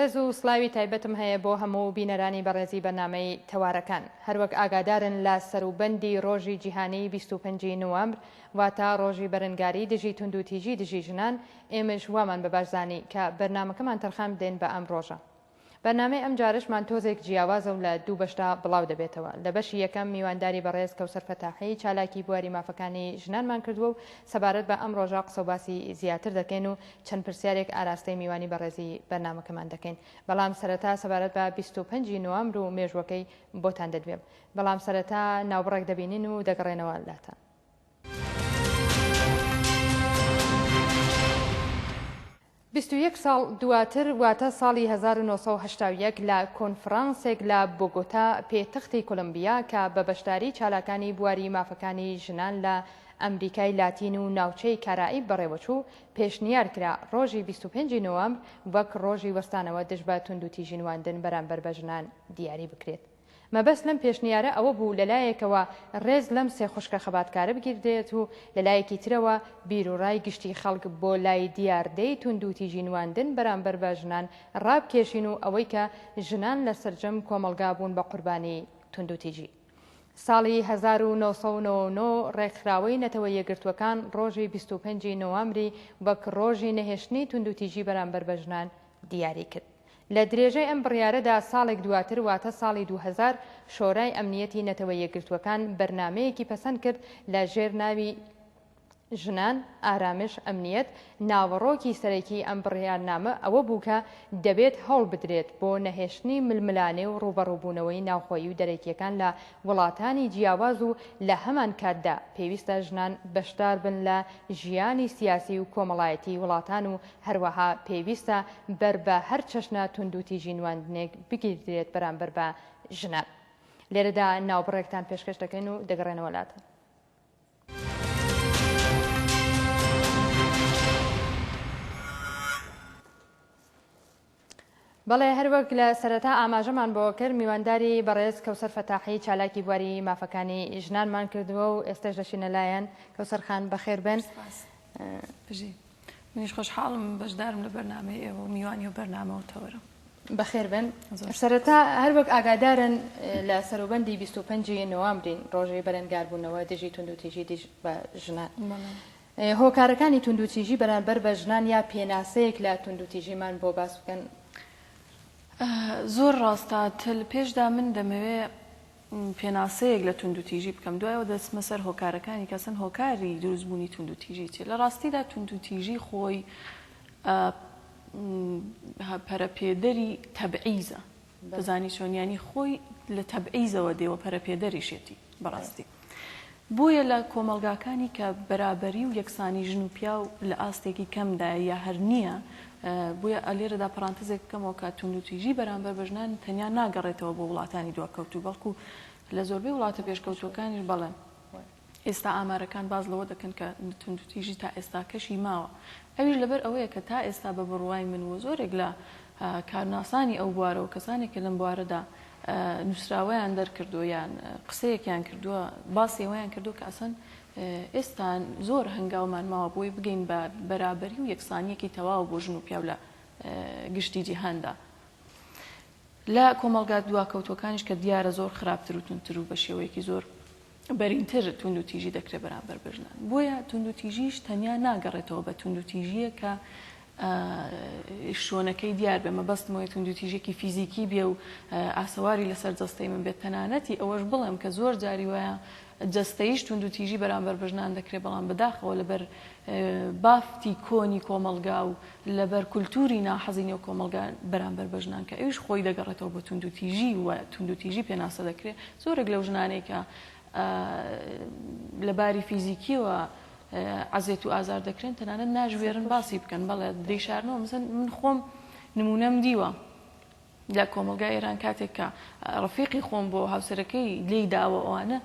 ڕێز و سڵاوی تایبەتم هەیە بۆ هەموو بینەرانی بەڕێزی بەرنامەی تەوارەکان. هەروەک ئاگادارن لە سەروبەندی ڕۆژی جیهانی 25 نوامبر واتە ڕۆژی بەرەنگاری دژی تونند و تیژی دژی ژنان، ئێمەش وامان بە باشزانی کە بەرنامەکەمان تەرخان بدەین بە ئەم ڕۆژە. بەرنامەی ئەم جارشمان تۆزێک جیاوازە و لە دوو بەشدا بڵاو دەبێتەوە. لە بەشی یەکەم میوانداری بەڕێز کەوسەر فەتاحی چالاکی بواری مافەکانی ژنانمان کردووە و سەبارەت بە ئەم ڕۆژە قسە و باسی زیاتر دەکەین و چەند پرسیارێک ئاراستەی میوانی بەڕێزی بەرنامەکەمان دەکەین. بەڵام سەرەتا سەبارەت بە 25 نوامبر و مێژوەکەی بۆتان دەدوێم. بەڵام سەرەتا ناوبڕێک دەبینین و دەگەڕێنەوە لاتان. 21 ساڵ دواتر واتە ساڵی 1970 لە کۆنفرانسێک لە بۆگۆتا پێتەختی کۆلمبیا کە بە بەشداری چالاکانی بواری مافەکانی ژنان لە ئەمریکای لاتین و ناوچەی کارائیب بەڕێوەچوو پێشنیار کرا ڕۆژی 25 نوامبر وەک ڕۆژی وەستانەوە دژ بە تونند و تیژی نواندن بەرامبەر بە ژنان دیاری بکرێت. مەبەست لەم پێشنیارە ئەوە بوو لەلایەکەوە ڕێز لەم سێ خوشکە خەباتکارە بگیردێت و لەلایەکی ترەوە بیرروڕای گشتی خەڵک بۆ لای دیاردەی تونند و تیژی نواندن بەرامبەر بە ژنان ڕابکێشین و ئەوەی کە ژنان لە سەرجەم کۆمەلگا بوون بە قوربانی تونند و تیژی. ساڵی 1999 ڕێکخراوەی نەتەوە یەکگرتووەکان ڕۆژی 25 نوامبری وەک ڕۆژی نەهێشتنی تونند و تیژی بەرامبەر بە ژنان دیاری کرد. لە درێژەی ئەم بڕیارەدا ساڵێک دواتر واتە ساڵی 2000 شۆرای ئەمنیەتی نەتەوە یەکگرتووەکان بەرنامەیەکی پەسەند کرد لە ژێر ناوی ژنان ئارامش ئەمنیەت. ناوەڕۆکی سەرەکی ئەم بڕیارنامە ئەوە بوو کە دەبێت هەوڵ بدرێت بۆ نەهێشتنی ململانێ و ڕوبەڕووبوونەوەی ناوخۆیی و دەرەکیەکان لە وڵاتانی جیاواز و لە هەمان کاتدا پێویستە ژنان بەشدار بن لە ژیانی سیاسی و کۆمەڵایەتی وڵاتان و هەروەها پێویستە بەر بە هەر چەشنە تونند و تیژی نواندنێک بگیردرێت بەرامبەر بە ژنان. لێرەدا ناوبڕێکتان پێشکەش دەکەین و دەگەڕێنەوە لاتە. بەڵێ هەروەک لە سەرەتا ئاماژەمان بۆ کرد میوانداری بەڕێز کەوسەر فەتاحی چالاکی بواری مافەکانی ژنانمان کردووە و ئێستش دەچینە لایەن. کەوسەر خان بەخێر بن. منیش خۆشحاڵم بەشدارم لە بەرنامەی ئێوە و میوانی و بەرنامەوەتەوەرە. بەخێر بن. سەرەتا هەروەک ئاگادارن لە سەروبەندی 25 نوامبرین ڕۆژەی بەرەنگاربوونەوە دژی تونند و تیژی دژ بە ژنان. هۆکارەکانی تونند و تیژی بەرامبەر بە ژنان یا پێناسەیەک لە تونند و تیژیمان بۆ باس بکەن. زۆر ڕاستە پێشدا من دەمەوێت پێناسەیەک لە تونند و تیژی بکەم، دوایەوە دەچمە سەر هۆکارەکانی کەسن هۆکاری دروستبوونی تونند و تیژی چێت. لە ڕاستیدا تونند و تیژی خۆی پەرەپێدەری تەبعیزە، دەزانی چۆنیانی خۆی لە تەبعیزەوە دێوە پەرەپێدەریشێتی بەڕاستی. بۆیە لە کۆمەلگاکانی کە بەرابەری و یەکسانی ژن و پیا و لە ئاستێکی کەمدا یا هەر نییە، بۆیە ئەلێرەدا پەرانتزێک بکەمەوە کە تونند و تیژی بەرامبەر بە ژنان تەنیا ناگەڕێتەوە بۆ وڵاتانی دواکەوتوو، بەڵکو لە زۆربەی وڵاتە پێشکەوتوەکانیش بەڵێ ئێستا ئامارەکان باز لەوە دەکەن کە تونند و تیژی تا ئێستا کەشی ماوە. ئەویش لەبەر ئەوەیە کە تا ئێستا بە بڕوای من و زۆرێک لە کارناسانی ئەو بوارەوە کەسانێک کە لەم بوارەدا نووسراوەیان دەرکردووە یان قسەیەکیان کردووە باسیەوەیان کردو کە ئەسەن ئێستا زۆر هەنگاومان ماوە بۆی بگەین بە بەرابەری و یەکسانیەکی تەواو بۆ ژن و پیا لە گشتی جیهاندا. لە کۆمەلگا دواکەوتوەکانیش کە دیارە زۆر خراپتر و تونتر و بە شێوەیەکی زۆر بەرینتر تونند و تیژی دەکرێت بەرامبەر بە ژنان. بۆیە تونند و تیژیش تەنیا ناگەڕێتەوە بە تونند و تیژیە کە شۆنەکەی دیار بێ، مەبەستمەوەی تونند و تیژێکی فیزیکی بێ و ئاسەواری لەسەر جەستەی من بێت. تەنانەتی ئەوەش بڵێم کە زۆر جاری وایە جەستەیش تونند و تیژی بەرامبەر بە ژنان دەکرێت، بەڵام بەداخەوە لەبەر بافتی کۆنی کۆمەلگا و لەبەر کولتوری ناحەزینی و کۆمەلگا بەرامبەر بە ژنان کە ئەویش خۆی دەگەڕێتەوە بە تونند و تیژی و تونند و تیژی پێناسە دەکرێت. زۆرێک لەو ژنانەی کە لە باری فیزیکیەوە عەزێت و ئازار دەکرێن تەنانەت ناژوێرن باسی بکەن. بەڵێ دەیشارنەوە مثلا من خۆم نمونەم دیوە لە کۆمەلگای ئێران کاتێک کە ڕەفیقی خۆم بۆ هاوسەرەکەی لێی داوە ئەوانە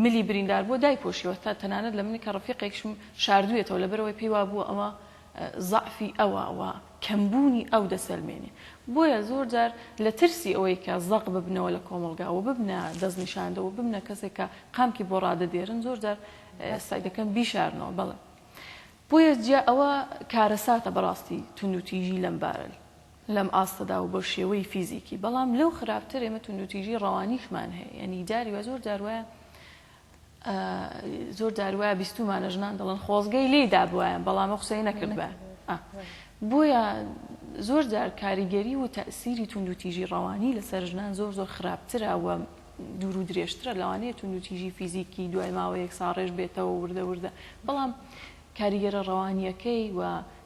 ملی بریندار بۆ دایپۆشیەوە، تا تەنانەت لە منی کە ڕەفیقێکشم شاردوویەتەوە لەبەرەوەی پێی وا بووە ئەوە زەعفی ئەوە کەمبوونی ئەو دەسەلمێنێ. بۆیە زۆر جار لە ترسی ئەوەی کە زەق ببنەوە لە کۆمەلگاوە ببنە دەستنیشاندەوە ببنە کەسێک کە قامکی بۆ ڕادەدێرن زۆر جار سای دەکەن بیشارنەوە. بەڵێ بۆیە جیا ئەوە کارەساتە بەڕاستی تونند و تیژی لەم بارە لەم ئاستەدا و بۆ شێوەی فیزیکی بەڵام لەو خراپتر ئێمە توندوتیژی ڕەوانیشمان هەیە یعنی جاری وە زۆر جاروایە بیستومانە ژنان دەڵێن خۆزگەی لێدا بووایە بەڵام ئەو قسەی نەکرد بە بۆیە زۆر جار کاریگەری و تەئسیری توندوتیژی ڕەوانی لەسەر ژنان زۆر خراپترە و دوور و درێژترە لەوانەیە توندوتیژی فیزیکی دوای ماوە یەک ساڕێژ بێتەوە وردە بەڵام کاریگەرە ڕەوانیەکەی و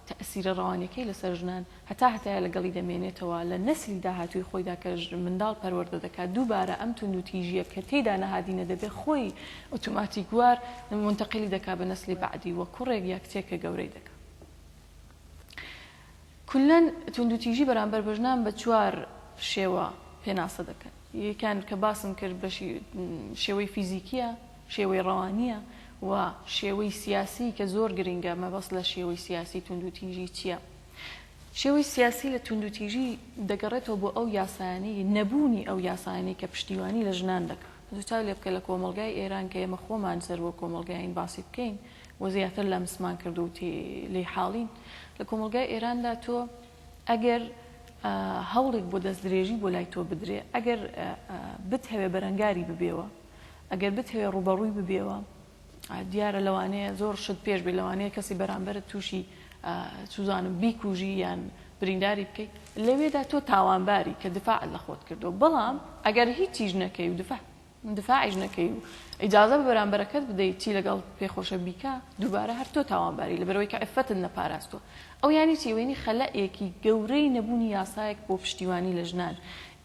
تەئسیرە ڕەوانیەکەی لەسەر ژنان هەتایە لەگەڵی دەمێنێتەوە لە نەسلی داهاتووی خۆیدا کە منداڵ پەروەردە دەکات دووبارە ئەم توندوتیژیە کە تێدا نەهادینە دەبێت خۆی ئۆتۆماتیک وار منتەقلی دەکات بە نەسلی بەعدی وە کوڕێک یا کچێکە گەورەی دەکات. کولەن توندوتیژی بەرامبەر بە ژنان بە 4 شێوە پێناسە دەکەن. یەکیان کە باسم کرد بە شێوەی فیزیکیە، شێوەی ڕەوانیە و شێوەی سیاسی کە زۆر گرنگە مەبەست لە شێوەی سیاسی توندوتیژی چییە؟ شێوەی سیاسی لە توندوتیژی دەگەڕێتەوە بۆ ئەو یاسایانەی نەبوونی ئەو یاسایانەی کە پشتیوانی لە ژنان دەکات. زووتاو لێ بکە لە کۆمەڵگای ئێران کە ئێمە خۆمان سەر بۆ کۆمەڵگایین باسی بکەین و زیاتر لە مسمان کرد و لێی حاڵین لە کۆمەڵگای ئێراندا تۆ ئەگەر هەوڵێک بۆ دەست درێژی بۆ لای تۆ بدرێ ئەگەر بتهەوێ بەرەنگاری ببێەوە ئەگەر بتهەوێ ڕوبەڕووی ببێەوە دیارە لەوانەیە زۆر شت پێش بێ لەوانەیە کەسی بەرامبەرت تووشی سوزانم بیکوژی یان برینداری بکەیت لەوێدا تۆ تاوانباری کە دفاع لە خۆت کردو بەڵام ئەگەر هیچیش نەکەی و دفاعیش نەکەی و ئیجازە بە بەرامبەرەکەت بدەیت چی لەگەڵ پێخۆشە بیکە دووبارە هەر تۆ تاوانباری لەبەرەوەی کە ئەفەتت نەپاراستوە ئەو یانی چیوێنی خەلەئێکی گەورەی نەبوونی یاسایەک بۆ پشتیوانی لە ژنان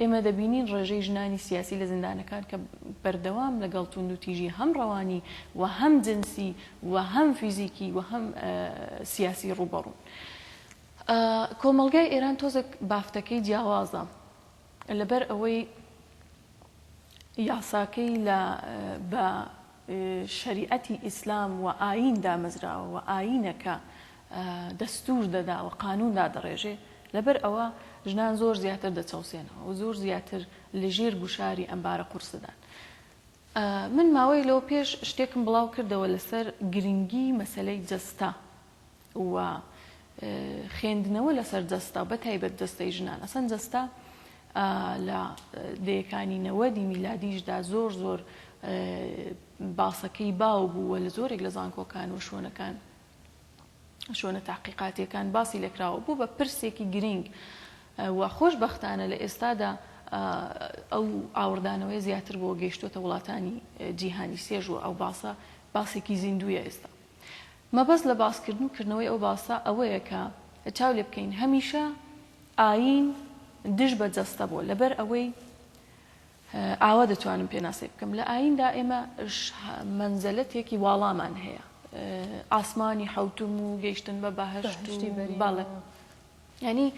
ئێمە دەبینین ڕێژەی ژنانی سیاسی لە زیندانەکان کە بەردەوام لەگەڵ توندوتیژی هەم ڕەوانی و هەم جنسی و هەم فیزیکی و هەم سیاسی ڕوبەڕوون. کۆمەڵگای ئێران تۆزێک بافتەکەی جیاوازە لەبەر ئەوەی یاساکەی بە شەریعەتی ئیسلام و ئاین دامەزراوە و ئاینەکە دەستور دەدا و قانوندا دەڕێژێ لەبەر ئەوە ژنان زۆر زیاتر دەچەوسێنەوە و زۆر زیاتر لەژێر گوشاری ئەمبارە قورسدان. من ماوەی لەوە پێش شتێکم بڵاو کردەوە لەسەر گرنگی مەسەلەی جەستا و خوێندنەوە لەسەر جەستا بەتایبەت جەستەی ژنان ئەسەن جەستا لە دەیەکانی 90 میلادیشدا زۆر باسەکەی باو بووە لە زۆرێک لە زانکۆکان و شوۆنە تاقیقاتیەکان باسی لێکراوە بوو بە پرسێکی گرنگ و خۆشبەختانە لە ئێستادا ئەو ئاوردانەوەی زیاتر بۆ گەیشتوتە وڵاتانی جیهانی سێژ و ئەو باسێکی زیندویە ئێستا. مەبەست لە باسکردن و کردنەوەی ئەو باسە ئەوەیە کە چاو لێ بکەین هەمیشە ئاین دژ بە جەستە بۆ لەبەر ئەوەی ئاوا دەتوانم پێناسێ بکەم لە ئایندا ئێمە منزەلەتێکی واڵامان هەیە ئاسمانی حەوتم و گەیشتن بە بەهەشت باڵێ ینی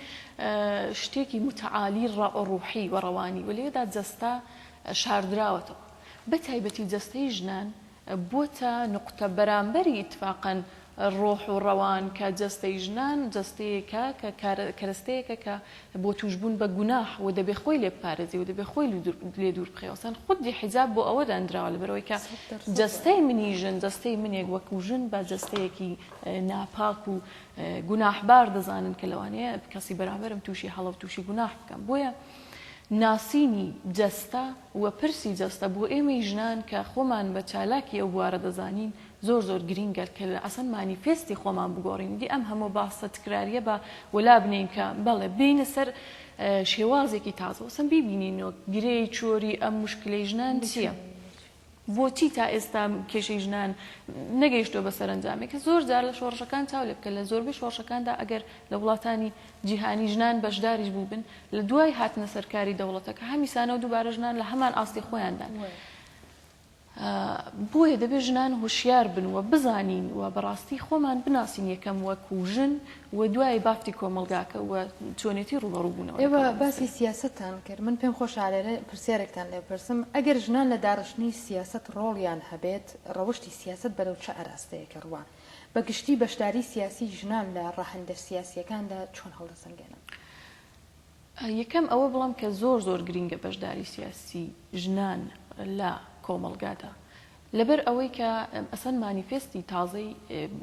شتێکی متعالی ڕوحی و ڕەوانی و لێدا جەستە شاردراوەتەوە بە تایبەتی جەستەی ژنان بۆتە نقطە بەرامبەری ئیتفاقەن ڕۆح و ڕەوان کە جەستەی ژنان جەستەیەکە کە کەرەستەیەکە کە بۆ توشبوون بە گوناح و دەبێ خۆی لێ بپارێزی و دەبێ خۆی لێ دوور بخەوەسان خودی حیجاب بۆ ئەوە دانراوە لەبەرەوەی کە جەستەی منی ژن جەستەی منێک وەکو ژن بە جەستەیەکی ناپاک و گوناحبار دەزانن کە لەوانەیە کەسی بەرامبەرم تووشی هەڵە و تووشی گوناح بکەم بۆیە ناسینی جەستە و پرسی جەستە بۆ ئێمەی ژنان کە خۆمان بە چالاکی ئەو بوارە دەزانین زۆر گرینگە کە ئەسەن مانیفێستی خۆمان بگۆڕین دی ئەم هەموو باسە تکراریە بە وەلا بنین کە بەڵێ بینە سەر شێوازێکی تازەوە سم بیبینینەوە گرەی چۆری ئەم مشکلەی ژنان چییە؟ بۆچی تا ئێستا کێشەی ژنان نەگەیشتۆ بە سەرنجامێک کە زۆر جار لە شۆڕشەکان چاو لێ بکە لە زۆربەی شۆڕشەکاندا ئەگەر لە وڵاتانی جیهانی ژنان بەشداریش بووبن لە دوای هاتنە سەرکاری دەوڵەتەکە هەمیسانە و دووبارە ژنان لە هەمان ئاستی خۆیاندان بۆیە دەبێت ژنان هوشیار بن و بزانین و بەڕاستی خۆمان بناسین یەکەم وەکو ژن و دوای بافتی کۆمەلگاکە و چۆنێتی ڕوبەڕووبوونەوە. ئێوە باسی سیاستتان کرد من پێم خۆش لێرە پرسیارێکتان لێ پرسم ئەگەر ژنان لە داڕشتنی سیاست ڕۆڵیان هەبێت ڕەوشی سیاست بەرەو چه ئاراستەیەکە ڕوان بە گشتی بەشداری سیاسی ژنان لە ڕاهەندە سیاسیەکاندا چۆن هەڵدەسەنگێنن؟ یەکەم ئەوە بڵام کە زۆر گرینگە بەشداری سیاسی ژنان لە کۆمەلگادا لەبەر ئەوەی کە ئەسەن مانیفێستی تازەی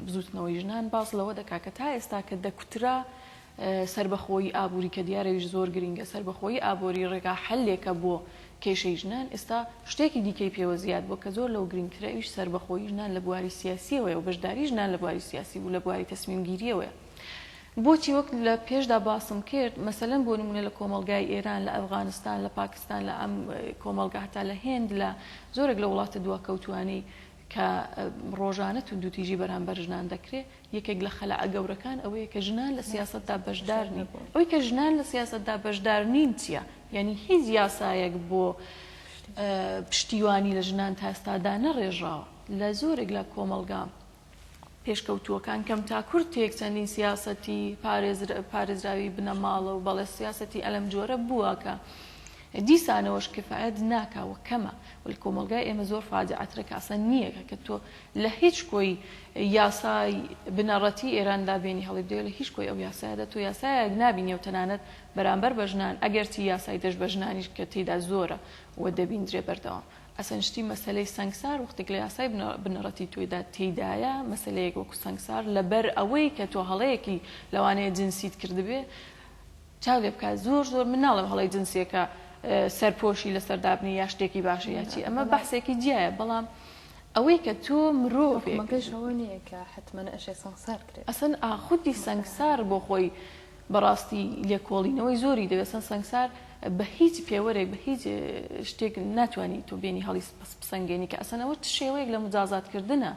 بزوتنەوەی ژنان باس لەوە دەکا کە تا ئێستا کە دەکوترا سربەخۆی ئابووری کە دیارەویش زۆر گرنگە سربەخۆی ئابووری ڕێگا حلێکە بۆ کێشەی ژنان ئێستا شتێکی دیکەی پێوە زیاد بۆ کە زۆر لەو گرنگترە ئەویش سربەخۆی ژنان لە بواری سیاسیەوەی و بەشداری ژنان لە بواری سیاسی و لە بواری تەسمیمگیریەوەیە. بۆچی وەک لە پێشدا باسم کرد مەسەلەن بۆ نمونە لە کۆمەڵگای ئێران لە ئەفغانستان لە پاکستان لە ئەم کۆمەڵگا هەتا لە هێند لە زۆرێک لە وڵاتە دواکەوتوانەی کە ڕۆژانە توندوتیژی بەرامبەر ژنان دەکرێت یەکێک لە خەلەعە گەورەکان ئەوەیە کە ژنان لە سیاسەتدا بەشدار نین. ئەوەی کە ژنان لە سیاسەتدا بەشدار نین چییە؟ یعنی هیچ یاسایەک بۆ پشتیوانی لە ژنان تا ئێستادا نەڕێژاوە لە زۆرێک لە کۆمەڵگا پێشکەوتووەکان کەم تا کورتێک چەندین سیاسەتی پارێزراوی بنەماڵە و بەڵێ سیاسەتی ئەلەم جۆرە بووە کە دیسانەوەش کفایەت ناکاوە کەمە و لە کۆمەڵگای ئێمە زۆر فاجعەترە کە ئەسەن نییە کە تۆ لە هیچ کۆی یاسای بنەڕەتی ئێراندا بینی هەڵی بدەوێت لە هیچ کۆی ئەو یاسایەدا تۆ یاسایەک نابینی و تەنانەت بەرامبەر بە ژنان ئەگەرچی یاسای دەست بە ژنانیش کە تێیدا زۆرە و دەبیندرێ بەردەوام. ئەسەن شتی مەسلەی سەنگسار وەختێک لە یاسای بنەڕەتی تۆیدا تێیدایە مەسلەیەک وەکو سەنگسار لەبەر ئەوەی کە تۆ هەڵەیەکی لەوانەیە جنسیت کردبێ چاو لێ بکات زۆر زۆر من ناڵێم هەڵەی جنسیەکە سەرپۆشی لەسەردابنی یا شتێکی باشە یاچی ئەمە بەحسێکی جیایە بەڵام ئەوەی کە تۆ مرۆڤێکەوە نییە کە حتممە ئەشێ سەنگسار کرێت ئەسەن ئاخودی سەنگسار بۆ خۆی بەڕاستی لێکۆڵینەوەی زۆری دەوێتن سەنگسار بە هیچ پێوەرێک بە هیچ شتێک ناتوانانی تۆ بینی هەڵی پسەنگێنی کە ئەسەنەوە شێوەیەک لە مجازاتکردنە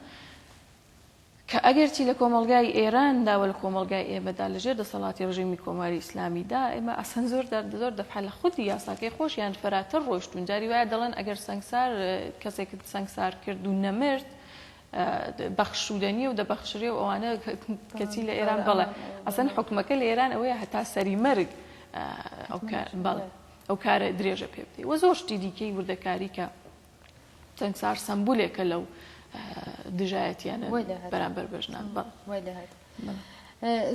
کە ئەگەرچی لە کۆمەڵگای ئێراندا و لە کۆمەڵگای ئێمەدا لەژێر دەسەڵاتی ڕژیمی کۆماری ئیسلامیدا ئێمە ئەسەن زۆر دەفع لە خودی یاساکەی خۆشیان فەراتر ڕۆیشتون جاری وایە دەڵێن ئەگەر سەنگسار کەسێک سەنگسار کرد و نەمرد بەخشودنی و دەبەخشرێ و ئەوانە کەچی لە ئێران بەڵێ ئەسەن حکومەکە لە ئێران ئەوەیە هەتا سەری مەرگ ئەو کارە درێژە پێ بدەیت وە زۆر شتی دیکەی وردەکاری کە سەنگسار سمبولێکە لەو دژایەتیانە بەرامبەر بەژنان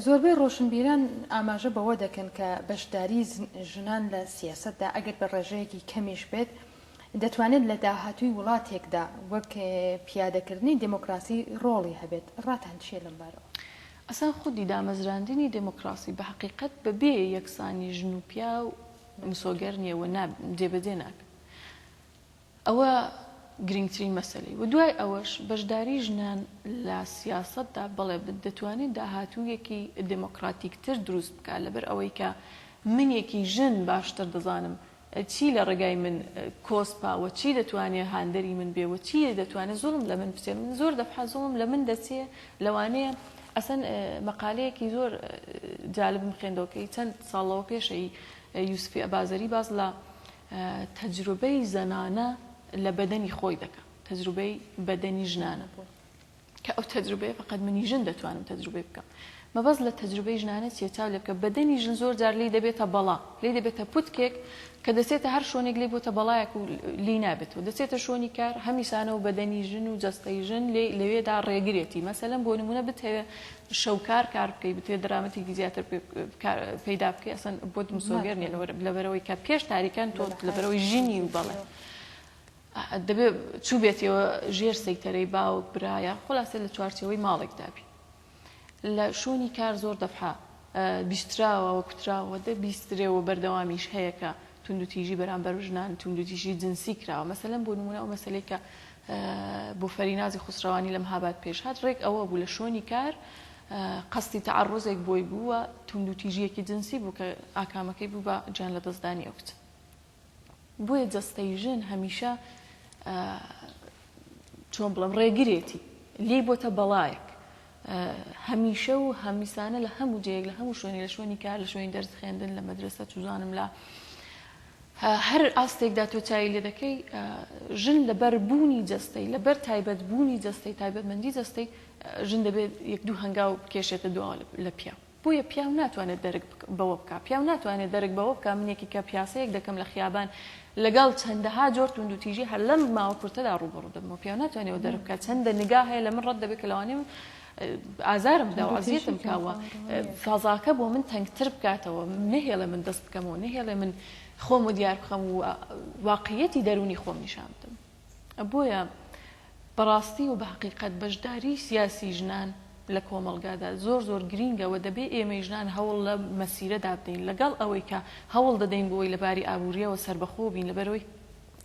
زۆربەی ڕۆشنبیران ئاماژە بەوە دەکەن کە بەشداری ژنان لە سیاسەتدا ئەگەر بە ڕێژەیەکی کەمیش بێت دەتوانێت لە داهاتووی وڵاتێکدا وەک پیادەکردنی دموکراسی ڕۆڵی هەبێت ڕاتان چیە لەم بارەوە؟ ئەسان خودی دامەزراندنی دموکراسی بە حقیقت بەبێ یەکسانی ژن و پیا و مسۆگەر نیەوە جێبەجێ ناکە ئەوە گرنگترین مەسەلەی و دوای ئەوەش بەشداری ژنان لە سیاسەتدا بەڵێ دەتوانێت داهاتوویەکی دموکراتیکتر دروست بکات لەبەر ئەوەی کە منێکی ژن باشتر دەزانم چی لە ڕێگای من کۆسپاوە چی دەتوانێت هاندەری من بێوە چی دەتوانێت زوڵم لە من بچێت من زۆر دەفحە زوڵم لە من دەچێ لەوانەیە ئەسەن مەقالەیەکی زۆر جالبم خوێندەوەکەی چەند ساڵەوە پێشەی یوسفی ئەبازەری باز لە تەجروبەی زەنانە لە بەدەنی خۆی دەکە تەجروبەی بەدەنی ژنانە کە ئەو تەجروبەیە فقط منی ژن دەتوانم تەجروبەی بکەم مەبەست لە تەجروبەی ژنانە چیە چاو لێ بکە بەدەنی ژن زۆر جار لی دەبێتە بەڵا لی دەبێتە پوتکێک کە دەچێتە هەر شوێنێک لێ بۆتە بەڵایەک و لی نابێتەوە دەچێتە شوێنی کار هەمیشانە و بەدەنی ژن و جەستەی ژن لەوێدا ڕێگرێتی مەسەلەن بۆ نمونە بتەوێت شەوکار کار بکەی بتوێت دەرامەتێکی زیاتر پەیدا بکەی ئەسەن بۆت مسۆگەر نیە لەبەرەوەی کە پێش تاریکان تۆ لەبەرەوەی ژینی و بەڵێ دەبێت چوو بێتەوە ژێر سەیتەرەی باوک برایە خلاصێ لە چوارچەوەی ماڵێکدا بی لە شوێنی کار زۆر دەفحا بیستراوە کوتراوە دەبیسترێەوە بەردەوامیش هەیە کە توندوتیژی بەرامبەر ژنان توندوتیژی جنسی کراوە مەسەلەن بۆ نمونە ئەو مەسەلەی کە بۆ فەرینازی خوسڕەوانی لە مەهاباد پێشهات ڕێک ئەوە بوو لە شوێنی کار قەستی تەعەڕوزێک بۆی بووە توندوتیژیەکی جنسی بوو کە ئاکامەکەی بوو بە گیان لە دەستدانی ئەو کچە بۆیە جەستەی ژن هەمیشە چۆن بڵم ڕێگرێتی لێ بۆتە بەڵایەک هەمیشە و هەمیسانە لە هەموو جەیەک لە هەموو شوێنی لە شوێنی کار لە شوێنی دەرس خوێندن لە مەدرسە چوزانم لە هەر ئاستێکدا تۆ چای لێ دەکەی ژن لەبەر بوونی جەستەی لەبەر تایبەت بوونی جەستەی تایبەتمەندی جەستەی ژن دەبێت یەک دوو هەنگاو کێشێتە دواوە لە پیا بۆیە پیاو ناتوانێت دەرک بەوە بکە پیاو ناتوانێت دەرک بەوە بکە منێکی کە پیاسەیەک دەکەم لە خیابان لەگەڵ چەندەها جۆر توندوتیژی هەر لەم ماوە کورتەدا ڕوبەڕوو دەبمەوە پیاو ناتوانێت دەرک بکات چەندە نگاه هەیە لە من ڕەت دەبێت کە لەوانەیە ئازارم بدا و عەزیەتم کاوە فەزاکە بۆ من تەنگتر بکاتەوە نەهێڵە من دەست بکەمەوە نەهێڵێ من خۆم و دیار بخەم و واقعیەتی دەرونی خۆم نیشان بدەم بۆیە بەڕاستی و بە حەقیقەت بەشداری سیاسی ژنان لە کۆمەڵگادا زۆر گرینگەوە دەبێ ئێمە ژنان هەوڵ لە مەسیرەدا بدەین لەگەڵ ئەوەی کە هەوڵ دەدەین بۆی لەباری ئابووریەوە سربەخۆ بین لەبەرەوەی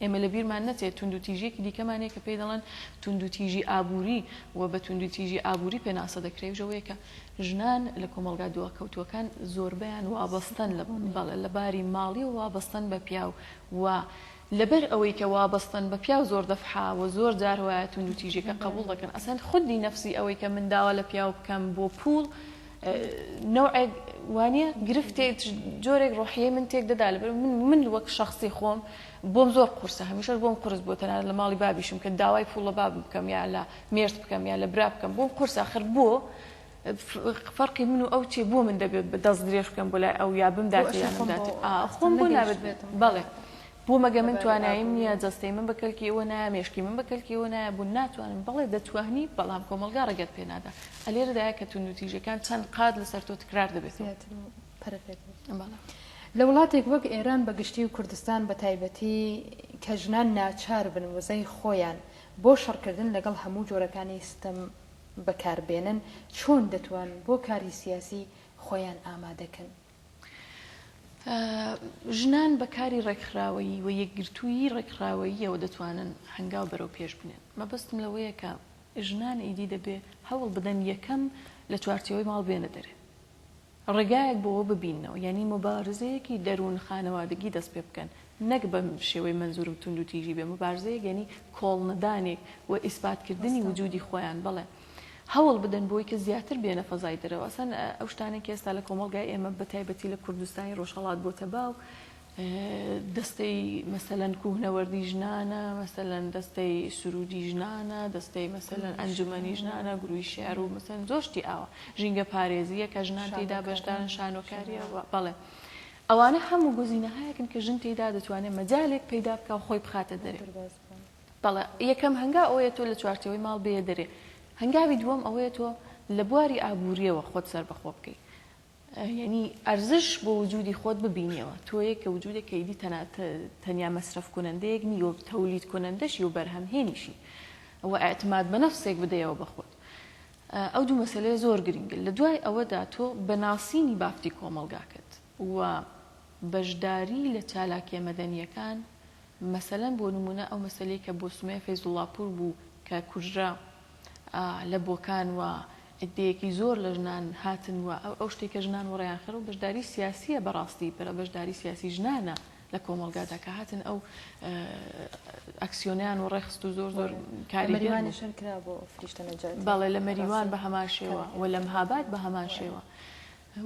ئێمە لە بیرمان نەچێت تونند و تیژێکی دیکەمانەیە کە پێی دەڵێن تونند و تیژی ئابووری و بە تونند و تیژی ئابووری پێناسە دەکرێت ژەوەیە کە ژنان لە کۆمەڵگا دووەکەوتوەکان زۆربیان وابەستن لە باری ماڵی و وابەستن بە پیاو و لەبەر ئەوەی کە وابەستن بە پیاو زۆر دەفحاوە زۆر جار وایە تونند و تیژێکە قبول دەکەن ئەسەن خودی نەفسی ئەوەی کە من داوا لە پیاو بکەم بۆ پوڵ نوعێک وانە گرفتێک جۆرێک ڕۆحیە من تێک دەدا لەبەر من وەک شخصی خۆم بۆم زۆر قورسە هەمیشە بۆم قورس بۆ تەنانەت لە ماڵی بابیشم کە داوای پوڵە باب بکەم یا لە مێرد بکەم یا لە برا بکەم بۆم قورس آخر بۆ فەرقی من و ئەو چێ بۆ من دەبێت بە دەست درێژ بکەم بۆ لای ئەو یا بمداتێ یا نەمداتێ خۆم بۆ نابێت بەڵێ بۆ مەگە من تواناییم نییە جەستەی من بەکەلکی ئەوە نایە مێشکی من بەکەلکی ئەوە نایە بوو ناتوانم بەڵێ دەتوانی بەڵام کۆمەڵگا ڕێگەت پێ نادا ئەلێرەدایە کە تونند و تیژەکان چەند قات لەسەر تۆ تکرار دەبێت لە وڵاتێک وەک ئێران بەگشتی و کوردستان بە تایبەتی کە ژنان ناچار بن وزەی خۆیان بۆ شەڕکردن لەگەڵ هەموو جۆرەکانی ستەم بەکاربێنن چۆن دەتوان بۆ کاری سیاسی خۆیان ئامادەکەن ژنان بەکاری ڕێکخراوەیی و یەکگرتووی ڕێکخراوەییەوە دەتوانن هەنگاو بەرەو پێش بنێن مەبەستم لەوەیە کە ژنان ئیدی دەبێ هەوڵ بدەن یەکەم لە چوارچەوەی ماڵ بێنە دەرێ ڕێگایەک بۆەوە ببینەوە یعنی مبارزەیەکی دەروون خانەوادگی دەست پێ بکەن نەک بە شێوەی منزور و تونند و تیژی بێ مبارزەیەک یعنی کۆڵنەدانێک و ئیسپاتکردنی وجودی خۆیان بڵێ هەوڵ بدەن بۆی کە زیاتر بێنە فەزای دەرەوە ئەسەن ئەو شتانێکی ئێستا لە کۆمەڵگای ئێمە بە تایبەتی لە کوردستانی ڕۆژهەڵات بۆتە باو دەستەی مەسەلەن کوهنەوەردی ژنانە مەسەلەن دەستەی سرودی ژنانە دەستەی مەسەلەن ئەنجومەنی ژنانە گروی شێعر و مەسەلەن زۆشتی ئاوە ژینگە پارێزیە کە ژنان تێیدا بەشدارن شانۆکاریە بەڵێ ئەوانە هەموو گزینەهایەکن کە ژن تێیدا دەتوانێت مەجالێک پەیدا بکە و خۆی بخاتە دەرێ بەڵێ یەکەم هەنگا ئەوەیە تۆ لە چوارچەوەی ماڵ بێ دەرێ هەنگاوی دووەم ئەوەیە تۆ لە بواری ئابووریەوە خۆت سەربەخۆ بکەیت یعنی ئەرزش بۆ وجودی خۆت ببینیەوە تۆیە کە وجودێک کەیدی تەنیا مەسرف کنندەیەک نیە و تەولید کنندەشی و بەرهەمهێنیشی ئەوە ئاعتماد بە نەفسێک بدەیەوە بە خۆت ئەو دوو مەسەلەیە زۆر گرنگە لە دوای ئەوەدا تۆ بەناسینی بافتی کۆمەڵگاکەت و بەشداری لە چالاکیە مەدەنیەکان مەسەلەن بۆ نمونە ئەو مەسەلەی کە بۆ سومەیە فەیزوڵڵاپور بوو کە کوژرا لە بۆکان و ئیدەیەکی زۆر لە ژنان هاتن و ئەو شتێکە ژنان وەڕیان خەر و بەشداری سیاسیە بەڕاستی بەرە بەشداری سیاسی ژنانە لە کۆمەڵگادا کە هاتن ئەو ئەکسیۆنیان و ڕێخست و زۆر کاریگەریشان کرا بۆ فریشتە نەجات بەڵێ لە مەریوان بە هەمان شێوە و لە مەهاباد بە هەمان شێوە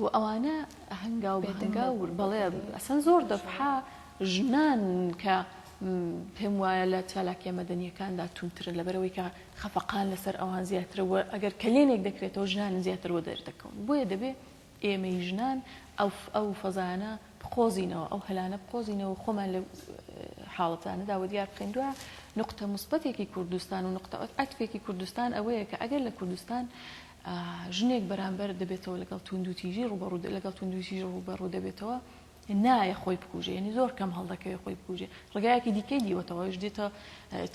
و ئەوانە هەنگاو بە هەنگاو بەڵێ ئەسەن زۆر دەفحا ژنان کە پێم وایە لە چالاکیە مەدەنیەکاندا تونترن لەبەرەوەی کە خەفەقان لەسەر ئەوان زیاترەوە ئەگەر کلێنێک دەکرێتەوە ژنان زیاترەوە دەردەکەون بۆیە دەبێت ئێمەی ژنان ئەو فەزانە بقۆزینەوە ئەو هەلانە بقۆزینەوە خۆمان لە حاڵەتانەدا و دیار بخەین دووە نقطە مثبەتێکی کوردستان و نقطە عەتفێکی کوردستان ئەوەیە کە ئەگەر لە کوردستان ژنێک بەرامبەر دەبێتەوە لەگەڵ تونند و تیژی ڕوبەڕوو لەگەڵ تونند و تیژی ڕوبەڕوو دەبێتەوە نایە خۆی بکوژێ یعنی زۆر کەم هەڵدەکەوێت خۆی بکوژێ ڕێگایەکی دیکەی دیوەتەوەش دێتە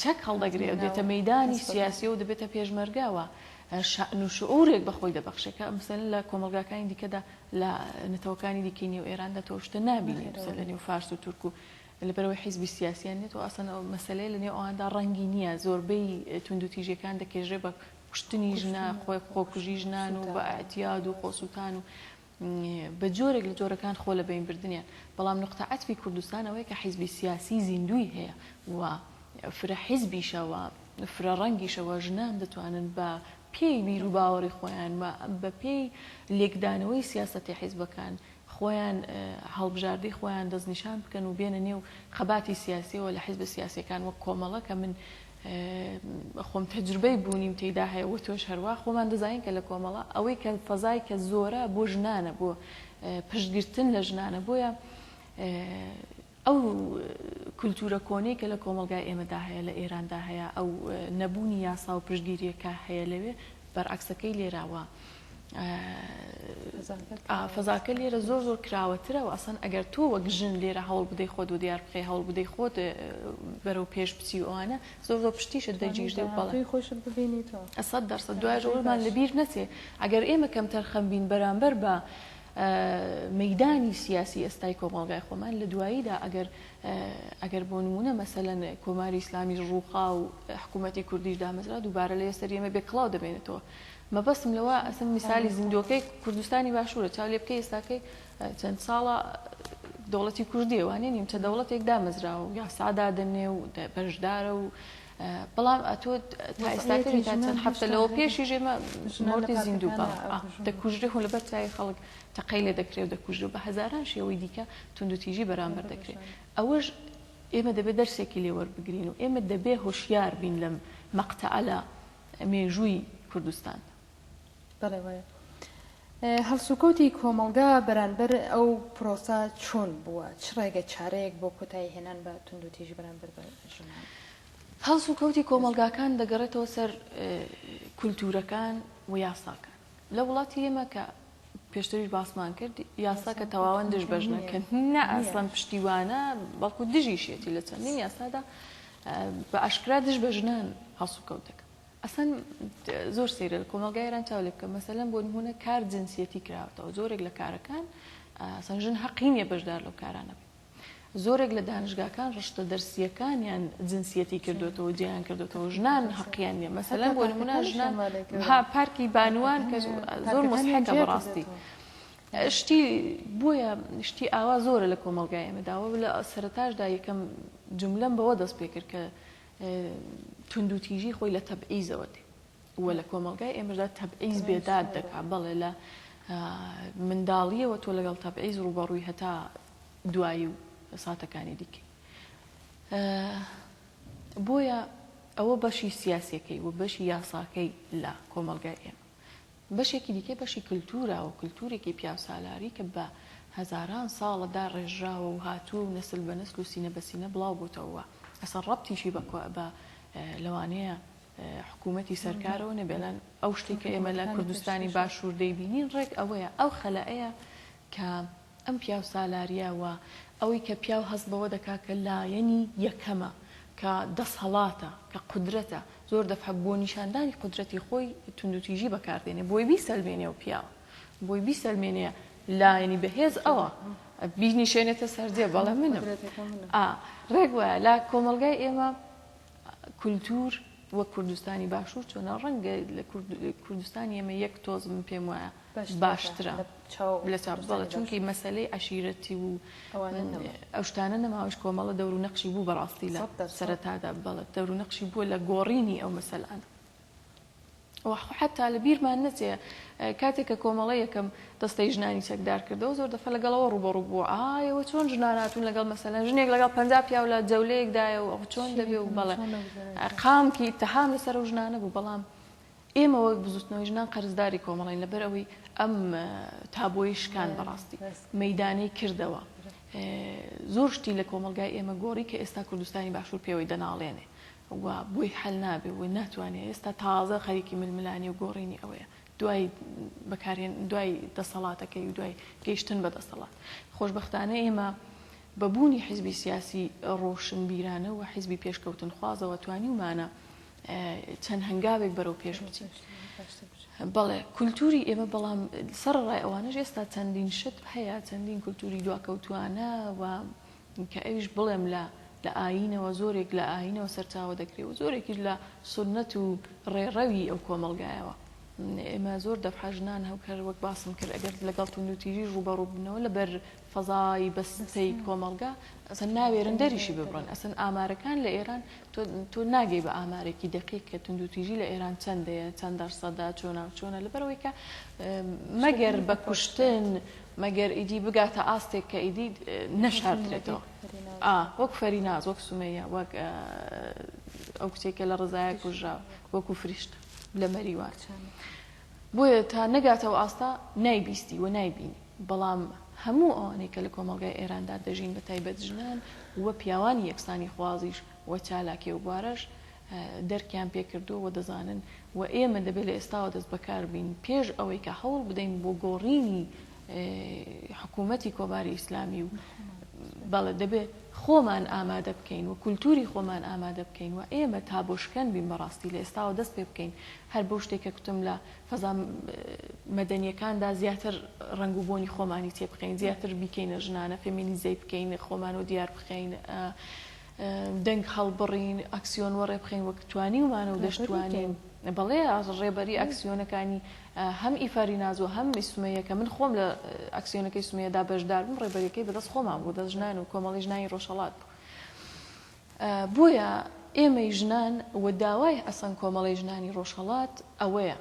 چەک هەڵدەگرێت دێتە مەیدانی سیاسی و دەبێتە پێشمەرگاوە شەئن و شعورێک بەخۆی دەبەخشێکە مەسەلەن لە کۆمەڵگاکانی دیکەدا لە نەتەوەکانی دیکەی نێو ئێراندا تۆ شتە نابینێت لە نێو فارس و تورک و لەبەرەوەی حیزبی سیاسیان نێت و ئەسەن مەسەلەی لە نێو ئەواندا ڕەنگی نییە زۆربەی تونند و تیژەکان دەکێژێ بە کوشتنی ژنە خۆکوژی ژنان و بە ئەعتیاد و خۆسووتان و بە جۆرێک لە جۆرەکان خۆ لە بین بردنیان بەڵام نقطە عەتفی کوردستان ئەوەیە کە حیزبی سیاسی زیندوی هەیە و فرە حیزبیشەوە فرە ڕەنگیشەوە ژنان دەتوانن بە پێی بیر و باوەڕی خۆیان بە پێی لێکدانەوەی سیاسەتی حیزبەکان خۆیان هەڵبژاردەی خۆیان دەستنیشان بکەن و بێنە نێو خەباتی سیاسیەوە لە حیزب سیاسیەکان وەک کۆمەڵە کە من خۆم تەجروبەی بوونیم تێیدا هەیە و تۆش هەروە خۆمان دەزانین کە لە کۆمەڵە ئەوەی کە فەزای کە زۆرە بۆ ژنانە بۆ پشتگرتن لە ژنانە بۆیە ئەو کولتورە کۆنەی کە لە کۆمەڵگای ئێمەدا هەیە لە ئێراندا هەیە ئەو نەبوونی یاسا و پشتگیریەکە هەیە لەوێ بەرعەکسەکەی لێراوە فەزاکە لێرە زۆر زۆر کراوەترە و ئەسان ئەگەر تۆ وەک ژن لێرە هەوڵ بدەی خۆت و دیار بخەی هەوڵ بدەی خۆت بەرەو پێش بچی ئەوانە زۆر زۆر پشتیشت دەگیژدە و بەڵێ خۆشت ببینیتەوە 100% دوای ژەوەمان لەبیر نەچێ ئەگەر ئێمە کەم تەرخەمبین بەرامبەر بە مەیدانی سیاسی ئێستای کۆمەڵگای خۆمان لە دواییدا ئەگەر بۆ نمونە مەسەلەن کۆماری ئیسلامی ڕووخا و حکوومەتی کوردیش دامەزرا دووبارە لە ئێستا ئێمە بێکڵاو دەبێنێتەوە مەبەستم لەوە ئەسم میسالی زیندوەکەی کوردستانی باشوورە چاو لێ بکەی ئێستاکەی چەند ساڵە دەوڵەتی کوردیە وانێ نیمچە دەوڵەتێک دامەزراوە و یاسادا دەنێ و بەشدارە و بەڵام ئەتۆ تا ئێستاکەی تا چەند هەفتە لەوە پێشی ژێمە مۆردی زیندوو بە دەکوژرێ و لەبەر چای خەڵک تەقەی لێ دەکرێت و دەکوژرێ بە هەزاران شێوەی دیکە توندوتیژی بەرامبەر دەکرێت ئەوەش ئێمە دەبێت دەرسێکی لێ وەربگرین و ئێمە دەبێ هۆشیار بین لەم مەقتەعە لە مێژووی کوردستان بەڵێ وایە هەڵسوکەوتی کۆمەڵگا بەرامبەر ئەو پرۆسە چۆن بووە چ ڕێگە چارەیەک بۆ کۆتایی هێنان بە توندوتیژی بەرامبەر بە ژنان هەڵسوکەوتی کۆمەڵگاکان دەگەڕێتەوە سەر کولتورەکان و یاساکان لە وڵاتی ئێمە کە پێشتریش باسمان کرد یاسا کە تەواوەن دژ بەژنەکە نە ئەسڵەن پشتیوانە بەڵکو دژیشێتی لە چەندین یاسادا بە ئاشکرا دژ بە ژنان هەڵسوکەوتەکە ئەسەن زۆر سەیرە لە کۆمەڵگای ئێران چاو لێ بکە مەسەلەن بۆ نمونە کار جنسیەتی کراوەتەوە زۆرێک لە کارەکان ئەسەن ژن حەقی نییە بەشدار لەو کارانە بێت زۆرێک لە دانشگاکان ڕشتە دەرسیەکانیان جنسیەتی کردوێتەوە جیان کردوێتەوە ژنان حەقییان نیە مەسەلەن بۆ نمونە ژنان پارکی بانوان کە زۆر مستحقە بەڕاستی شتی بۆیە شتی ئاوا زۆرە لە کۆمەڵگای ئێمەداوە لە سەرەتاشدا یەکەم جملەم بەوە دەست پێ کرد کە توندوتیژی خۆی لە تەبعیزەوە دێ وە لە کۆمەڵگای ئێمەشدا تەبعیز بێداد دەکات بەڵێ لە منداڵیەوە تۆ لەگەڵ تەبعیز ڕوبەڕووی هەتا دوایی و ساتەکانی دیکە بۆیە ئەوە بەشی سیاسەکەی و بەشی یاساکەی لە کۆمەڵگای ئێمە بەشێکی دیکەی بەشی کللتورە و کللتورێکی پیاوسالاری کە بە هەزاران ساڵەدا ڕێژراوە و هاتووە و نەسل بە نەسل و سینە بە سینە بڵاو بووتەوە ئەسەن ڕەبتیشی بە لەوانەیە حکوومەتی سەرکارەوە نەبێلەن ئەو شتێک کە ئێمە لە کوردستانی باشوور دەیبینین ڕێک ئەوەیە ئەو خەلەیە کە ئەم پیاوسالاریەوە ئەوەی کە پیاو هەست بەوە دەکا کە لایەنی یەکەمە کە دەسەڵاتە کە قودرەتە زۆر دەفعە بۆ نیشاندانی قودرەتی خۆی توندوتیژی بەکاردێنێ بۆی بیسەلمێنێ و پیاوە بۆی بیسەلمێنێ لایەنی بەهێز ئەوە بینیشێنێتە سەرجێ بەڵێ منم ڕێک وایە لە کۆمەڵگای ئێمە کولتور وەک کوردستانی باشوور چۆنە ڕەنگە لە کوردستانی ئێمە یەک تۆز من پێم وایە باشترە لە چاپڵە چونکی مەسلەی عشیرەتی و ئەو شتانە نەماوەش کۆمەڵە دەور و نەقشی بوو بەڕاستی لە سەرەتادا بەڵێ دەور و نەقشی بووە لە گۆڕینی ئەو مەسەلانە حتا لە بیرمان نەچێ کاتێک کە کۆمەڵە یەکەم دەستەی ژنانی چەکدار کردەوە زۆر دەفە لەگەڵەوە ڕوبەڕوو بووە ئایەوە چۆن ژناناتون لەگەڵ مەسەلەن ژنێک لەگەڵ 50 پیاو لە جەولەیەکدایە و ئەو چۆن دەبێ و بەڵێ قامکی تەهام لەسەر و ژنانە بوو بەڵام ئێمە وەک بزوتنەوەی ژنان قەرزداری کۆمەڵین لەبەر ئەوەی ئەم تابۆی شکان بەڕاستی مەیدانەی کردەوە زۆر شتی لە کۆمەلگای ئێمە گۆڕی کە ئێستا کوردستانی باشوور پێوەی دەناڵێنێ و بۆی حل نابێ و ناتوانێت ئێستا تازە خەریکی ململانی و گۆڕینی ئەوەیە دوای بەکارێن دوای دەسەڵاتەکەی و دوای گەیشتن بە دەسەڵات خۆشبەختانە ئێمە بەبوونی حیزبی سیاسی ڕۆشنبیرانە و حیزبی پێشکەوتن خوازەوە توانیمانە چەند هەنگاوێک بەرەو پێش بچین بەڵێ کولتوری ئێمە بەڵام سەرڕای ئەوانەش ئێستا چەندین شت هەیە چەندین کولتوری دواکەوتوانە و کە ئەویش بڵێم لە ئاینەوە زۆرێک لە ئاینەوە سەرچاوە دەکرێت و زۆرێکیش لە سنەت و ڕێڕەوی ئەو کۆمەلگایەوە ئێمە زۆر دەفحە ژنان هەوکەر وەک باسم کرد ئەگەر لەگەڵ توندوتیژی ڕوبەڕوو بنەوە لەبەر فەزای بەستەی کۆمەلگا ئەسەن ناوێرن دەریشی ببڕن ئەسەن ئامارەکان لە ئێران تۆ ناگەی بە ئامارێکی دقیق کە توندوتیژی لە ئێران چەندەیە چەند دەرسەدا چۆنە لەبەرەوەی کە مەگەر بە کوشتن مەگەر ئیدی بگاتە ئاستێک کە ئیدی نەشاردرێتەوە وەک فەریناز وەک سومەیە وەک ئەو کچێکە لە ڕزایە کوژرا وەکو فریشت لە مەریوان بۆیە تا نەگاتەوە ئاستا نایبیستی و نایبینی بەڵام هەموو ئەوانەی کە لە کۆمەلگای ئێراندا دەژین بە تایبەت ژنان وە پیاوانی یەکسانی خوازیش وە چالاکی و بوارەش دەرکیان پێکردووە دەزانن و ئێمە دەبێت لە ئێستاوە دەست بەکار بین پێش ئەوەی کە هەوڵ بدەین بۆ گۆڕینی حکوومەتی کۆماری ئیسلامی و بەڵێ دەبێت خۆمان ئامادە بکەین و کولتوری خۆمان ئامادە بکەین و ئێمە تا بۆشکەن بین بەڕاستی لە ئێستاوە دەست پێ بکەین هەر بەو شتێکە کوتم لە فەزا مەدەنیەکاندا زیاتر ڕنگوبوونی خۆمانی تێ بخەین زیاتر بیکەینە ژنانە فێمینیزەی بکەین خۆمان و دیار بخەین دەنگ هەڵبڕین ئەکسیۆن وەڕێ بخەین وەک توانیمانە و دەشتوانین بەڵێ ڕێبەری ئەکسیۆنەکانی هەم ئیفاری نازۆ هەم سومەیە کە من خۆم لە ئەکسیۆنەکەی سومەیەدا بەشدار بووم ڕێبەرەکەی بەدەست خۆمان بوو دەست ژنان و کۆمەڵی ژنانی ڕۆژهەڵات بوو بۆیە ئێمەی ژنان و داوای ئەسەن کۆمەڵی ژنانی ڕۆژهەڵات ئەوەیە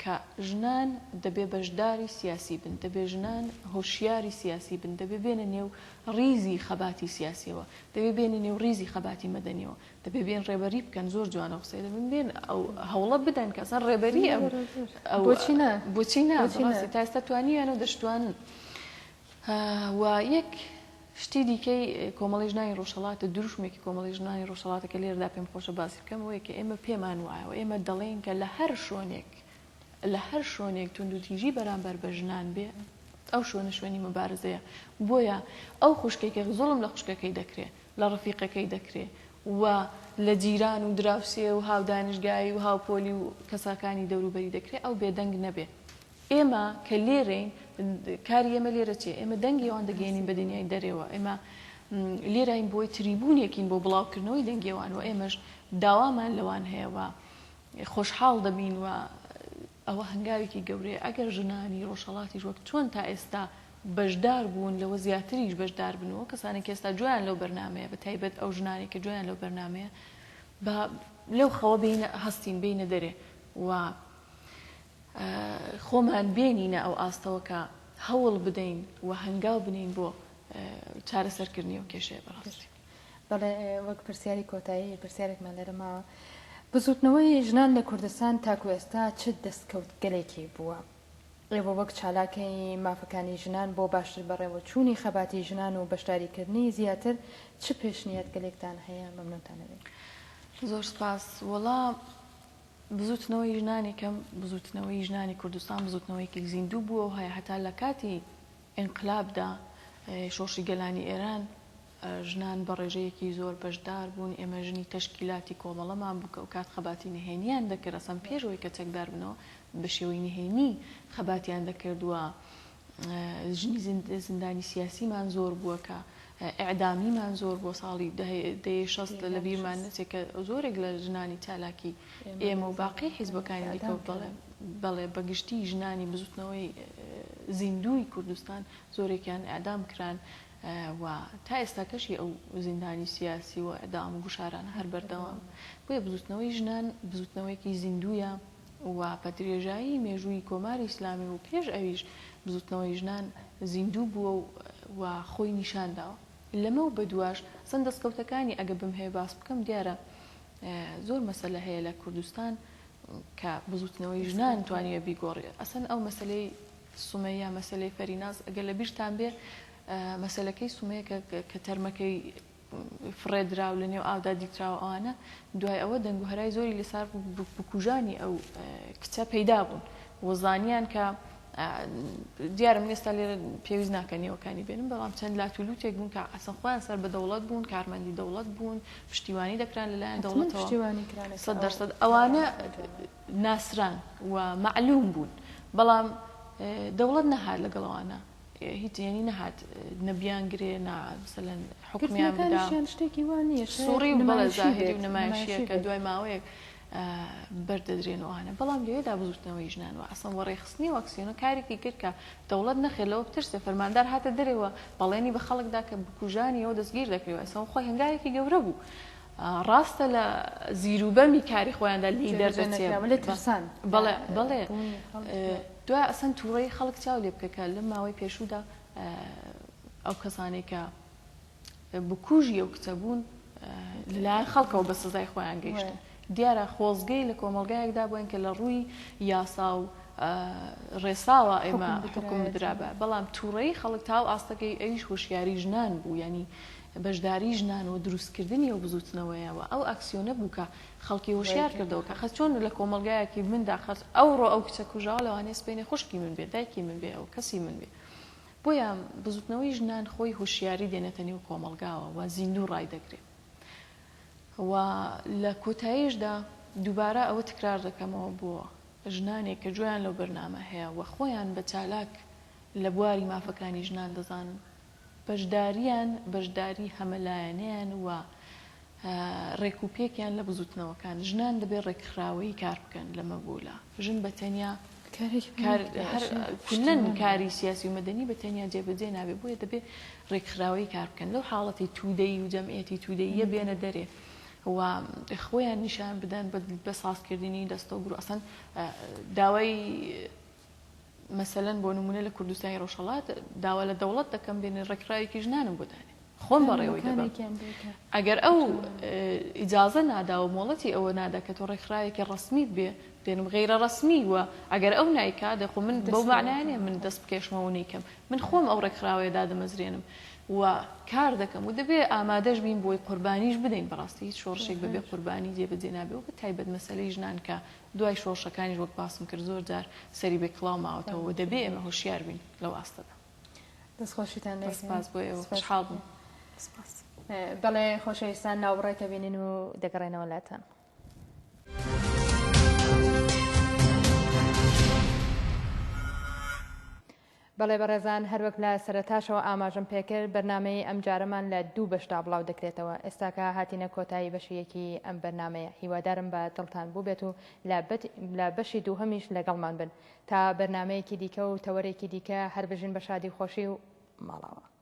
کە ژنان دەبێ بەشداری سیاسی بن دەبێ ژنان هۆشیاری سیاسی بن دەبێ بێنە نێو ڕیزی خەباتی سیاسیەوە دەبێ بێنە نێو ڕیزی خەباتی مەدەنیەوە دەبێ بێن ڕێبەری بکەن زۆر جوانە قسەی دەبن بێن ئەو هەوڵە بدەن کە ئەسەن ڕێبەری بۆچی ناڕاستی تا ئێستا توانیانە و دەشتوانن و یەک شتی دیکەی کۆمەڵی ژنانی ڕۆژهەڵاتە دروشمێکی کۆمەڵی ژنانی ڕۆژهەڵاتە کە لێرەدا پێم خۆشە باسی بکەم ئەوەیە کە ئێمە پێمان وایە و ئێمە دەڵێن کە لە هەر شوێنێک توندوتیژی بەرامبەر بە ژنان بێ ئەو شوێنە شوێنی مبارزەیە بۆیە ئەو خوشکێکە زوڵم لە خوشکەکەی دەکرێت لە ڕفیقەکەی دەکرێت و لە جیران و دراوسێ و هاودانشگایی و هاوپۆلی و کەساکانی دەوروبەری دەکرێت ئەو بێدەنگ نەبێ ئێمە کە لێرەین کاری ئێمە لێرە چێ ئێمە دەنگی ئەوان دەگەێنین بە دنیای دەرێەوە ئێمە لێرین بۆی تریبوونێکین بۆ بڵاوکردنەوەی دەنگێوان و ئێمەش داوامان لەوان هەیە و خۆشحاڵ دەبین و ئەوە هەنگاوێکی گەورەیە ئەگەر ژنانی ڕۆژهەڵاتیش وەک چۆن تا ئێستا بەشدار بوون لەوە زیاتریش بەشدار بنەوە کەسانێک ئێستا جویان لەو بەرنمەیە بە تایبەت ئەو ژنانی کە جویان لەو بەرنمەیە لەو خەوە هەستین بینە دەرێ و خۆمان بێنینە ئەو ئاستەوە کە هەوڵ بدەین و هەنگاو بنین بۆ چارەسەرکردنی و کێشەیە بەڕاستی بەڵێ وەک پرسیاری کۆتایی پرسیارێکمان لەرە ماوە بزوتنەوەی ژنان لە کوردستان تاکو ئێستا چ دەستکەوت گەلێکی بووە ئێوە وەک چالاکەی مافەکانی ژنان بۆ باشتر بەڕێوە چوونی خەباتی ژنان و بەشداریکردنی زیاتر چ پێشنیەت گەلێکتان هەیە مەمنونتانەوێت زۆر سپاس وەڵام بزوتنەوەی ژنانێکم بزوتنەوەی ژنانی کوردستان بزوتنەوەیکی زیندوو بووە و هەیە هەتا لە کاتی ئینقلابدا شۆڕشی گەلانی ئێران ژنان بە ڕێژەیەکی زۆر بەشدار بوون ئێمە ژنی تەشکیلاتی کۆمەڵەمان بوو کە و کات خەباتی نهێنیان دەکرد ئەسەن پێشەوەی کە چەکدار بنەوە بە شێوەی نهێنی خەباتیان دەکردووە ژنی زیندانی سیاسیمان زۆر بووە کە ئەعدامیمان زۆر بۆ ساڵی دەهەیە شەست لە بیرمان نەچێت کە زۆرێک لە ژنانی چالاکی ئێمە و باقی حیزبەکانی دیکە بەڵێ بەگشتی ژنانی بزوتنەوەی زیندوی کوردستان زۆرێکیان ئەعدام کران و تا ئێستا کەشی ئەو زیندانی سیاسی و ئەدام و گوشارانە هەر بەردەوام بۆیە بزوتنەوەی ژنان بزوتنەوەیکی زیندویە و بە درێژایی مێژووی کۆماری ئیسلامی و پێش ئەویش بزوتنەوەی ژنان زیندوو بووە و خۆی نیشانداوە لەمە و بەدواش سند دەستکەوتەکانی ئەگە بم هەیە باس بکەم دیارە زۆر مەسەلە هەیە لە کوردستان کە بزوتنەوەی ژنان توانیوە بیگۆڕێ ئەسەن ئەو مەسلەی سومەیە مەسلەی فەریناز ئەگەر لە بیرتان بێ مەسلەکەی سومەیە کە تەرمەکەی فرێدراو لە نێو ئاودا دیکراوە ئەوانە دوای ئەوە دەنگ و هەرای زۆری لەسەر بکوژانی ئەو کچە پەیدا بوون وەزانیان کە دیارم ئێستا لێرە پێویست ناکە نێوەکانی بێنم بەڵام چەند لاتولوتێک بوون کە ئەسەن خۆیان سەر بە دەوڵەت بوون کارمەندی دەوڵەت بوون پشتیوانی دەکران لەلایەن دەوڵەتەوە 100% ئەوانە ناسران و معلوم بوون بەڵام دەوڵەت نەهات لەگەڵەوانە هیچ یعنی نەهات نەبیانگرێ مثلەن حکمیان بدا شتێکی وانە سوڕی و بەڵێ زاهری و نەمایشیە کە دوای ماوەیەک بەردەدرێنەوەوانە بەڵام لێدا بزوتنەوەی ژنان و ئەسەن وەڕێخستنی و ئەکسیۆنە کارێکی کرد کە دەوڵەت نەخێت لەوە بترسێ فەرماندار هاتە دەرەوە بەڵێنی بە خەڵکدا کە بکوژانی ئەوە دەستگیر دەکرێت ئەسەن خۆی هەنگاوێکی گەورە بوو ڕاستە لە زیروبەمی کاری خۆیاندا لی دەردەچێت بەڵێ دوای ئەسەن تووڕەی خەڵک چاو لێ بکەکە لەم ماوەی پێشوودا ئەو کەسانێک کە بکوژی ئەو کچە بوون لەلایەن خەڵکەوە بە سزای خۆیان گەیشتن دیارە خۆزگەی لە کۆمەلگایەکدا بووین کە لە ڕووی یاسا و ڕێساوە ئێمە حکم درابە بەڵام تووڕەی خەڵک تاو ئاستەکەی ئەویش هۆشیاری ژنان بوو ینی بەشداری ژنان و دروستکردنی ئەو بزوتنەوەیەوە ئەو ئاکسیۆنە بوو کە خەڵکی هۆشیار کردەوە کە خەس چۆن لە کۆمەلگایەکی مندا خەس ئەوڕۆ ئەو کچە کوژاوە لەوانەیە سبەینێ خوشکی من بێ دایکی من بێ ئەو کەسی من بێ بۆیە بزوتنەوەی ژنان خۆی هوشیاری دێنێتە نێو کۆمەلگاوە و زیندوو ڕای دەگرێت و لە کۆتاییشدا دووبارە ئەوە تکرار دەکەمەوە بۆ ژنانێک کە گوێیان لەو بەرنامە هەیە و خۆیان بە چالاک لە بواری مافەکانی ژنان دەزانن بەشداری هەمەلایەنیان و ڕێکوپێکیان لە بزوتنەوەکان ژنان دەبێت ڕێکخراوەی کار بکەن لەمە بۆلا ژن بە تەنیا کوڵەن کاری سیاسی و مەدەنی بە تەنیا جێبەجێ نابێت بۆیە دەبێت ڕێکخراوەی کار بکەن لەو حاڵەتی توودەی و جەمعیەتی توودەیە بێنە دەرێ و خۆیان نیشان بدەن بە سازکردنی دەستەوگر و ئەسەن داوای مەسەلەن بۆ نمونە لە کوردستانی ڕۆژهەڵات داوا لە دەوڵەت دەکەم بێنێ ڕێکخراوێکی ژنانم بۆدانێ خۆم بەڕێوەی دەبم ئەگەر ئەو ئیجازە نادا و مۆڵەتی ئەوە نادا کە تۆ ڕێکخراوێکی ڕسمیت بێ دێنم غیرە ڕسمی وە ئەگەر ئەو نایکا دەخۆ من بەو معنایانێ من دەست بکێشمەوە نیکەم من خۆم ئەو ڕێکخراوەیەدا دەمەزرێنم و کار دەکەم و دەبێ ئامادەش بین بۆی قوربانیش بدەین بەڕاستی هیچ شۆڕشێک بەبێ قوربانی جێبەجێ نابێ و بە تایبەت مەسەلەی ژنان کە دوای شۆڕشەکانی وەک باسم کرد زۆر جار سەری بێ کڵاو ماوەتەوە دەبێ ئێمە هۆشیار بین لەو ئاستەدا دەستخۆشیتان لێ سپاس بۆ ئێوە خۆشحاڵ بووم بەڵێ خۆشەویستان ناوبڕێکە بینین و دەگەڕێنەوە لاتان بەڵێ بەڕێزان هەروەک لە سەرەتاشەوە ئاماژەم پێکرد بەرنامەی ئەم جارەمان لە 2 بەشدا بڵاو دەکرێتەوە ئێستاکە هاتینە کۆتایی بەشیەکی ئەم بەرنمەیە هیوادارم بە دڵتان بوو بێت و لە بەشی دووهەمیش لەگەڵمان بن تا بەرنمەیەکی دیکە و تەوەرێکی دیکە هەر بژین بە شادی خۆشی و ماڵاوە